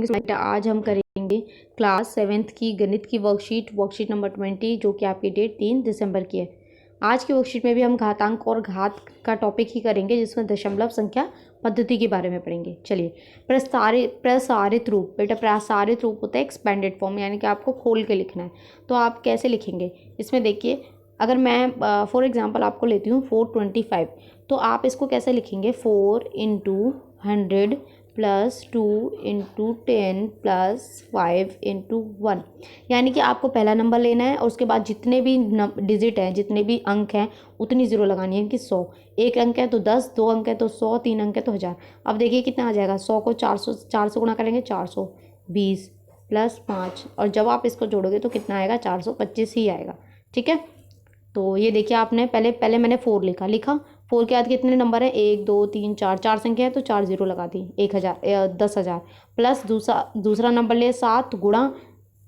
बेटा आज हम करेंगे क्लास 7th की गणित की वर्कशीट नंबर 20 जो कि आपकी डेट 3 दिसंबर की है। आज की वर्कशीट में भी हम घातांक और घात का टॉपिक ही करेंगे, जिसमें दशमलव संख्या पद्धति के बारे में पढ़ेंगे। चलिए, प्रसारित रूप। बेटा प्रसारित रूप होता है एक्सपेंडेड फॉर्म, यानी कि आपको खोल के लिखना है। तो आप कैसे लिखेंगे इसमें देखिए, अगर मैं फॉर एग्जांपल आपको लेती हूँ 425, तो आप इसको कैसे लिखेंगे 4 × 100 प्लस 2 × 10 प्लस 5 × 1, यानी कि आपको पहला नंबर लेना है और उसके बाद जितने भी डिजिट हैं, जितने भी अंक हैं, उतनी ज़ीरो लगानी है। कि 100 एक अंक है तो 10, 2 अंक है तो 100, 3 अंक है तो 1000। अब देखिए कितना आ जाएगा, 100 को 400 गुणा करेंगे 420 प्लस 5, और जब आप इसको जोड़ोगे तो कितना आएगा 425 ही आएगा। ठीक है, तो ये देखिए आपने पहले मैंने 4 लिखा 4 के बाद कितने नंबर है 1 2 3 4, 4 संख्या है तो 4 0 लगा दी 10,000 प्लस दूसरा नंबर लिए 7 गुणा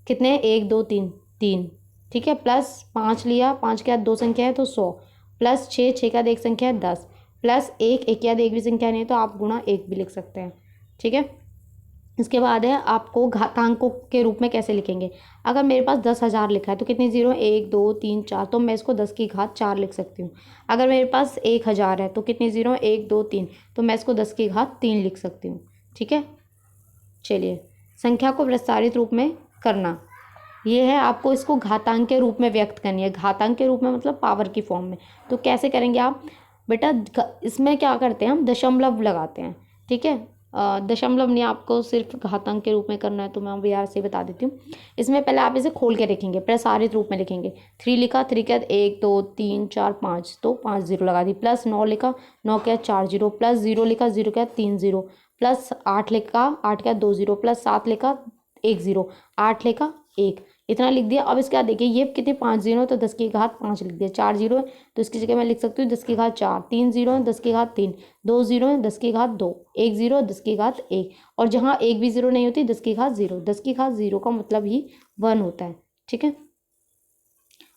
कितने 1 2 3 3, ठीक है, प्लस 5 लिया, 5 के बाद 2 संख्या है तो 100 प्लस 6 के बाद 1 संख्या है 10 प्लस 1 के बाद एक भी संख्या नहीं है तो आप गुणा 1 भी लिख सकते हैं। ठीक है, इसके बाद है आपको घातांकों के रूप में कैसे लिखेंगे। अगर मेरे पास 10,000 लिखा है तो कितनी जीरो 1 2 3 4, तो मैं इसको 10 की घात 4 लिख सकती हूँ। अगर मेरे पास 1,000 है तो कितनी जीरो 1 2 3, तो मैं इसको 10 की घात 3 लिख सकती हूँ। ठीक है, चलिए, संख्या को विस्तारित रूप में करना, ये है आपको इसको घातांक के रूप में व्यक्त करनी है। घातांक के रूप में मतलब पावर की फॉर्म में। तो कैसे करेंगे आप बेटा, इसमें क्या करते हैं हम दशमलव लगाते हैं। ठीक है, दशमलव नहीं, आपको सिर्फ घातांक के रूप में करना है, तो मैं अभी यहाँ से बता देती हूँ। इसमें पहले आप इसे खोल के लिखेंगे, प्रसारित रूप में लिखेंगे। 3 लिखा, 3 के बाद 1 2 3 4 5, तो 5 0 लगा दी, प्लस 9 लिखा, 9 के बाद 4 0, प्लस 0 लिखा, 0 के बाद 3 0, प्लस 8 लिखा, 8 के बाद 2 0, प्लस 7 लिखा 1 0, 8 लिखा 1, इतना लिख दिया। अब इसके बाद देखिए ये कितने 5 0 तो 10 की घात 5 लिख दिया, 4 0 है तो इसकी जगह मैं लिख सकती हूँ 10 की घात 4, 3 0 है 10 की घात 3, 2 0 है 10 की घात 2, 1 0 10 की घात 1, और जहाँ एक भी 0 नहीं होती 10 की घात 0, 10 की घात 0 का मतलब ही 1 होता है। ठीक है,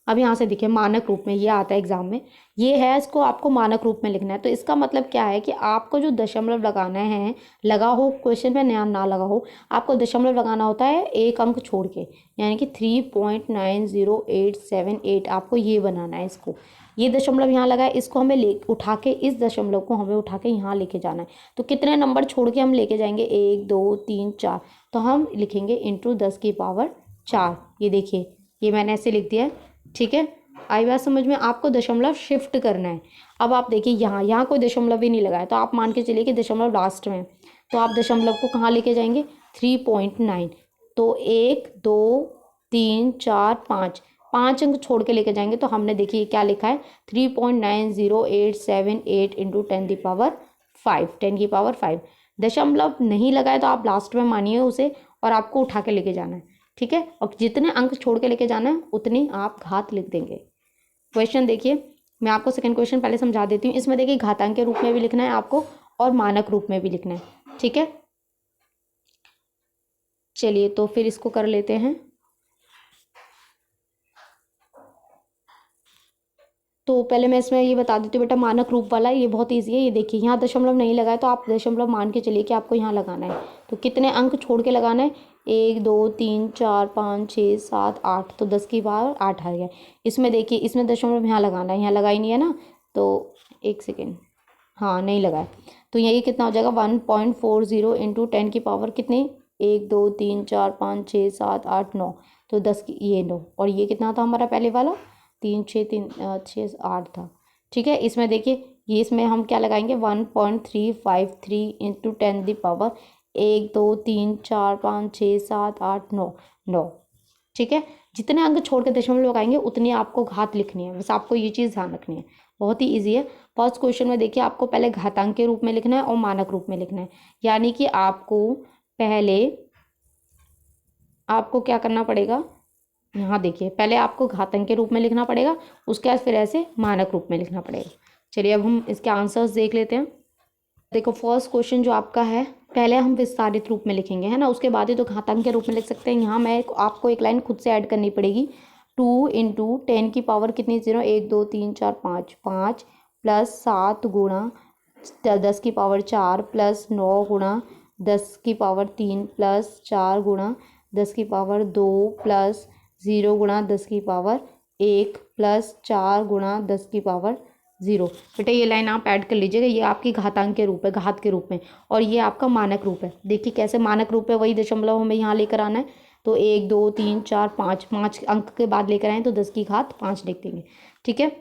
अब यहाँ से देखिए मानक रूप में ये आता है एग्जाम में, ये है, इसको आपको मानक रूप में लिखना है। तो इसका मतलब क्या है कि आपको जो दशमलव लगाना है, लगा हो क्वेश्चन में ना लगा हो, आपको दशमलव लगाना होता है एक अंक छोड़ के, यानी कि 3.90878, आपको ये बनाना है। इसको ये दशमलव यहाँ लगा है, इसको हमें उठा के, इस दशमलव को हमें उठा के यहाँ लेके जाना है। तो कितने नंबर छोड़ के हम लेके जाएंगे 1 2 3 4, तो हम लिखेंगे इंटू 10 की पावर 4। ये देखिए, ये मैंने ऐसे लिख दिया है। ठीक है, आई बात समझ में। आपको दशमलव शिफ्ट करना है। अब आप देखिए यहाँ कोई दशमलव भी नहीं लगा है, तो आप मान के चलिए कि दशमलव लास्ट में, तो आप दशमलव को कहाँ लेके जाएंगे 3.9, तो 1 2 3 4 5, 5 अंक छोड़ के लेके जाएंगे। तो हमने देखिए क्या लिखा है 3.90878 इंटू 10 की पावर 5, 10 की पावर 5। दशमलव नहीं लगाए तो आप लास्ट में मानिए उसे, और आपको उठा के लेके जाना है। ठीक है, और जितने अंक छोड़ के लेके जाना है उतनी आप घात लिख देंगे। क्वेश्चन देखिए, मैं आपको सेकंड क्वेश्चन पहले समझा देती हूँ। इसमें देखिए घातांक के रूप में भी लिखना है आपको और मानक रूप में भी लिखना है। ठीक है, चलिए तो फिर इसको कर लेते हैं। तो पहले मैं इसमें ये बता देती हूँ बेटा, मानक रूप वाला ये बहुत ईजी है। ये देखिए यहाँ दशमलव नहीं लगाए तो आप दशमलव मान के चलिए कि आपको यहाँ लगाना है। तो कितने अंक छोड़ के लगाना है 1 2 3 4 5 6 7 8, तो 10 की पावर 8 आ गया। इसमें देखिए, इसमें दशमलव यहाँ लगाना है, यहाँ लगाई नहीं है ना, तो एक सेकेंड, हाँ नहीं लगाए, तो यही कितना हो जाएगा 1.40 इंटू 10 की पावर कितनी 1 2 3 4 5 6 7 8 9, तो 10 की ये 9, और ये कितना था हमारा पहले वाला 3 6 8 था। ठीक है, इसमें देखिए ये इसमें हम क्या लगाएंगे 1.353 इंटू 10 दी पावर 1 2 3 4 5 6 7 8 9 9। ठीक है, जितने अंक छोड़ के दशमलव लगाएंगे उतनी आपको घात लिखनी है, बस आपको ये चीज़ ध्यान रखनी है। बहुत ही ईजी है। फर्स्ट क्वेश्चन में देखिए आपको पहले घातांक के रूप में लिखना है और मानक रूप में लिखना है, यानी कि आपको क्या करना पड़ेगा, यहाँ देखिए पहले आपको घातांक के रूप में लिखना पड़ेगा, उसके बाद फिर ऐसे मानक रूप में लिखना पड़ेगा। चलिए अब हम इसके आंसर्स देख लेते हैं। देखो फर्स्ट क्वेश्चन जो आपका है, पहले हम विस्तारित रूप में लिखेंगे, है ना, उसके बाद ही तो घातांक के रूप में लिख सकते हैं। यहाँ मैं आपको एक लाइन खुद से ऐड करनी पड़ेगी। 2 इंटू 10 की पावर कितनी 0 1 2 3 4 5 5 प्लस 7 गुणा 10 की पावर 4 प्लस 9 गुणा 10⁻³ प्लस 4 गुणा 10⁻² प्लस 0 गुणा 10⁻1 प्लस 4 गुणा 10⁻0। बेटा ये लाइन आप ऐड कर लीजिएगा, ये आपकी घातांक के रूप है, घात के रूप में, और ये आपका मानक रूप है। देखिए कैसे मानक रूप है, वही दशमलव हमें यहाँ लेकर आना है। तो 1 2 3 4 5, 5 अंक के बाद लेकर आए तो 10⁻5 लिख देंगे। ठीक है,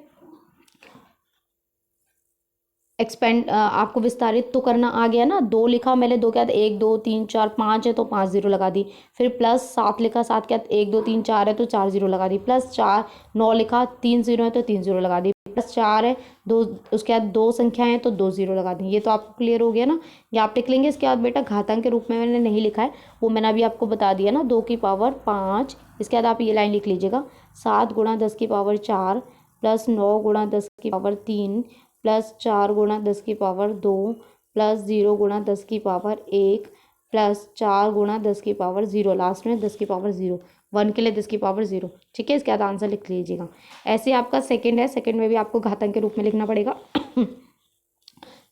एक्सपेंड आपको विस्तारित तो करना आ गया ना। 2 लिखा मैंने, 2 क्या 1 2 3 4 5 है तो 5 0 लगा दी। फिर प्लस 7 लिखा, 7 क्या 1 2 3 4 है तो 4 0 लगा दी। प्लस 4 9 लिखा, 3 0 है तो 3 0 लगा दी। प्लस 4 है, 2 उसके बाद 2 संख्या है तो 2 0 लगा दी। ये तो आपको क्लियर हो गया ना। ये आप टिक लेंगे। इसके बाद बेटा घातांक के रूप में मैंने नहीं लिखा है, वो मैंने अभी आपको बता दिया ना, 2⁻5। इसके बाद आप ये लाइन लिख लीजिएगा, 7 गुणा 10⁻4 प्लस 9 गुणा 10⁻3 प्लस 4 गुणा 10⁻2 प्लस 0 गुणा 10⁻1 प्लस 4 गुणा 10⁻0, लास्ट में 10⁻0, 1 के लिए 10⁻0। ठीक है, इसके बाद आंसर लिख लीजिएगा। ऐसे आपका सेकंड है, सेकंड में भी आपको घातांक के रूप में लिखना पड़ेगा।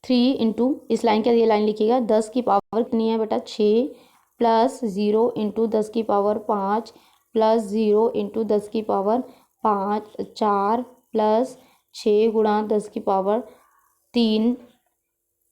3 इंटू, इस लाइन के ये लाइन लिखिएगा, 10 की पावर कितनी है बेटा 6 plus 0 into 10⁻5 plus 0 into 10⁻4 plus 6 गुणा 10⁻3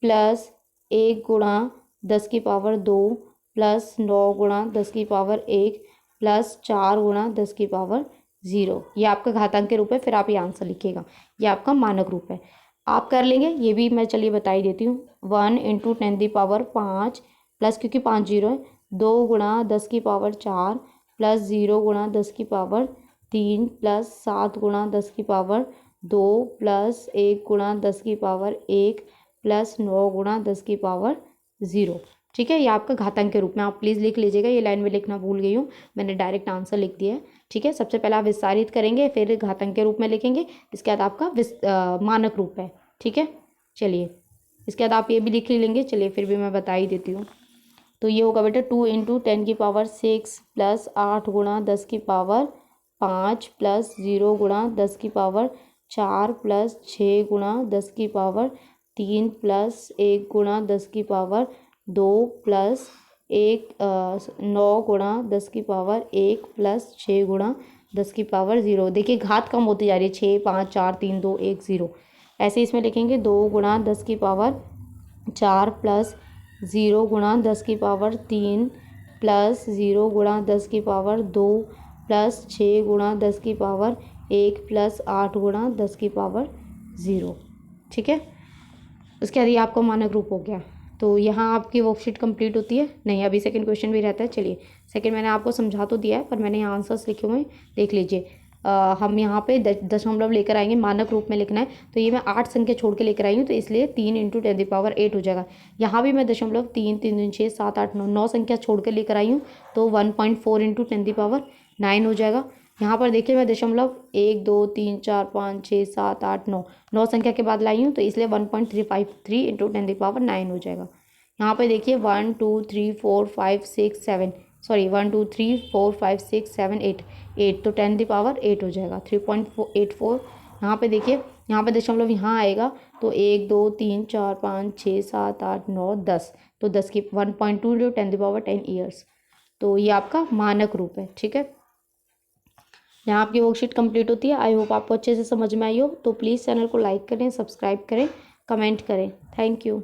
प्लस 1 गुणा 10⁻2 प्लस 9 गुणा 10⁻1 प्लस 4 गुणा 10⁻0। ये आपका घातांक के रूप है। फिर आप ये आंसर लिखिएगा, ये आपका मानक रूप है। आप कर लेंगे, ये भी मैं चलिए बता ही देती हूँ। 1 इंटू 10⁻5 प्लस, क्योंकि 5 0 है, 2 गुणा 10⁻4 प्लस 0 गुणा 10⁻3 प्लस 7 गुणा 10⁻2 प्लस 1 गुणा 10⁻1 प्लस 9 गुणा 10⁻0। ठीक है, ये आपका घातांक के रूप में आप प्लीज़ लिख लीजिएगा। ये लाइन में लिखना भूल गई हूँ, मैंने डायरेक्ट आंसर लिख दिया है। ठीक है, सबसे पहले आप विस्तारित करेंगे, फिर घातांक के रूप में लिखेंगे। इसके बाद आपका मानक रूप है। ठीक है, चलिए इसके बाद आप ये भी लिख लेंगे। चलिए फिर भी मैं बता ही देती हूँ। तो ये होगा बेटा 2 इंटू 10⁻6 प्लस 8 गुणा 10⁻5 प्लस 0 गुणा 10⁻4 प्लस 6 गुणा 10⁻3 प्लस 1 गुणा 10⁻2 प्लस 9 गुणा 10⁻1 प्लस 6 गुणा 10⁻0। देखिए घात कम होती जा रही है, 6 5 4 3 2 1 0। ऐसे इसमें लिखेंगे 2 गुणा 10⁻4 प्लस 0 गुणा 10⁻3 प्लस 0 गुणा 10⁻2 प्लस 6 गुणा 10⁻1 प्लस 8 गुणा 10⁻0। ठीक है, उसके बाद ये आपका मानक रूप हो गया। तो यहाँ आपकी वर्कशीट कंप्लीट होती है। नहीं, अभी सेकंड क्वेश्चन भी रहता है। चलिए सेकंड मैंने आपको समझा तो दिया है, पर मैंने यहाँ आंसर्स लिखे हुए हैं, देख लीजिए। हम यहाँ पे दशमलव लेकर आएंगे, मानक रूप में लिखना है। तो ये मैं 8 संख्या छोड़ के लेकर आई हूँ, तो इसलिए 3 इंटू 10⁸ हो जाएगा। यहाँ भी मैं दशमलव 3 3 3 6 7 8 9 संख्या छोड़ के लेकर आई हूँ, तो 1.4 इंटू 10⁹ हो जाएगा। यहाँ पर देखिए मैं दशमलव 1 2 3 4 5 6 7 8 9 संख्या के बाद लाई हूँ, तो इसलिए 1.353 इंटू 10⁹ हो जाएगा। यहाँ पे देखिए 1 2 3 4 5 6 7, सॉरी 1 2 3 4 5 6 7 8, तो 10⁸ हो जाएगा 3.84। यहाँ पे देखिए, यहाँ पे दशमलव यहाँ आएगा, तो 1 2 3 4 5 6 7 8 9 10, तो 10 की 1.2 इंटू 10⁻10 ईयर्स। तो ये आपका मानक रूप है। ठीक है, यहाँ आपकी वर्कशीट कंप्लीट होती है। आई होप आपको अच्छे से समझ में आई हो। तो प्लीज़ चैनल को लाइक करें, सब्सक्राइब करें, कमेंट करें। Thank you.